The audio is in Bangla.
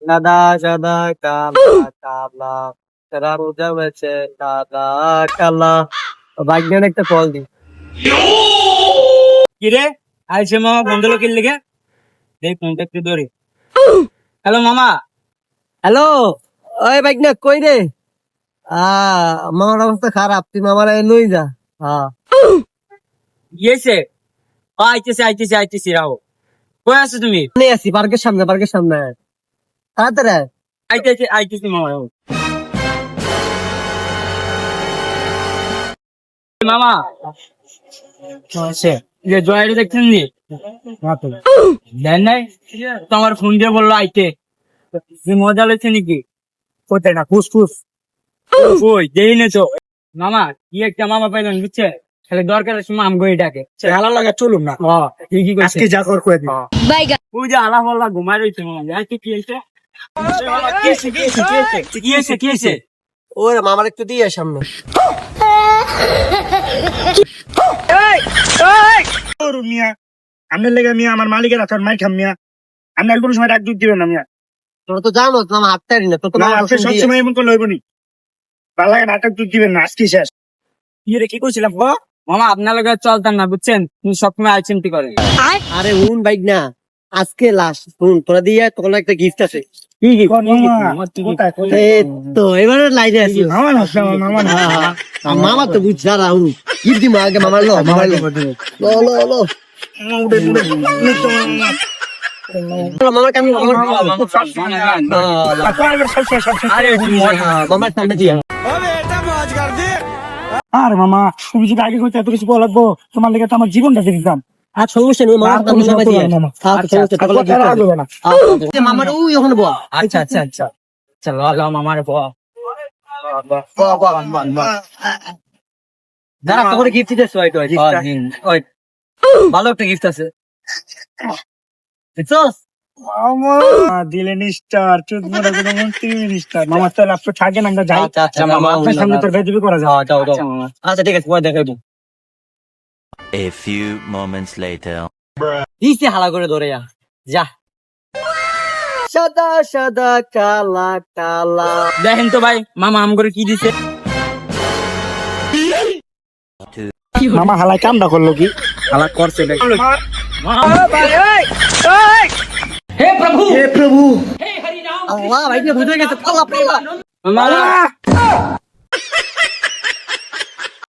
সাদা সাদা কালা কালা সারা রোজা হয়েছে সাদা কালা। ভাগ্যের একটা কল দি। কিরে আইছে মামা বন্ধ লোকের লেগে দেখ ফোনটা একটু ধরে। হ্যালো মামা। হ্যালো, ওই ভাগ্নে কই রে? মামার অবস্থা খারাপ, তুই মামার লই যা। গিয়েছে? আইতেছি রাও। কই আছো তুমি? নিয়ে আসি পার্কের সামনে, পার্কের সামনে তাড়াতাড়ি আয়। আইতেছি মামা। মামা যে জয়ের দেখছেন নি দেন নাই তো আমার ফোন দিয়ে বললো আইতে। তুমি মজা লেছে নাকি? কোথায় না ফুসফুস ওই দেই না তো মামা কি একটা মামা পাইলেন বুঝছে খালি দরকারের সময় আম গই ডাকে হালা লাগা চলুন না ঠিকই করছে। আজকে যা কর করে দিন ওই যে আলা ফাল্লা ঘুমাই রয়েছে মামা আর কি হয়েছে কি হয়েছে ওরে মামার একটু দিয়ে আয় সামনে। মিয়া আপনার লেগে মিয়া আমার মালিকের হাত মাই খাম মিয়া আপনি আর কোনো সময় ডাক দুধ দিবেন না মিয়া তোরা তো জানো মামা হাতটারি না, তোর তো না মামা আপনি সবসময় এমন করলে হইব নি ভালো লাগে নাটক দুধ দিবেন না আজকে শেষ ইয়ে কি করছিলাম মামা আপনার লগে চলতাম না বুঝছেন তুমি সবসময় আইচিন্তি করেন। আরে হুন বাইক না, আজকে লাস্ট হুন, তোরা দিয়ে তোর একটা গিফট আছে। কি কি এই তো এবারে লাইনে আসি। মামা মামা তো বুঝ যা হুন গিফট দিমা আগে মামার লো, মামার লো লো লো লো মামার কামি মামার সামনে দিয়া। আর মামা তুমি যদি আগে কইতে এত কিছু বলা লাগবো তোমার লেগে তো আমার জীবনটা দিয়ে দিতাম আর সমস্যা নেই মামার সামনে যাবে দিয়া। মামার ওই ওখানে বল। আচ্ছা চলো লো মামার যারা তোর গিফট দিতেছ ওই ভালো একটা গিফট আছে বুঝছস? মামা দিলে নিস্টার চোদ্দ মোড়া কোনো মন্ত্রী নিস্টার মামা তাহলে আপনি থাকেন আমরা যাই আচ্ছা মামা আপনার সামনে তোর বেদবি করা যায় যাও আচ্ছা ঠিক আছে পরে দেখাইবো। A few moments later. দিছে হালা করে ধরে যা সাদা সাদা কালা কালা। দেখেন তো ভাই মামা আম করে কি দিছে। মামা হালাই কামটা করলো কি হালা করছে হে প্রভু আল্লাহ ভাই বুঝে গেছে পাল্লা পাল্লা। মামা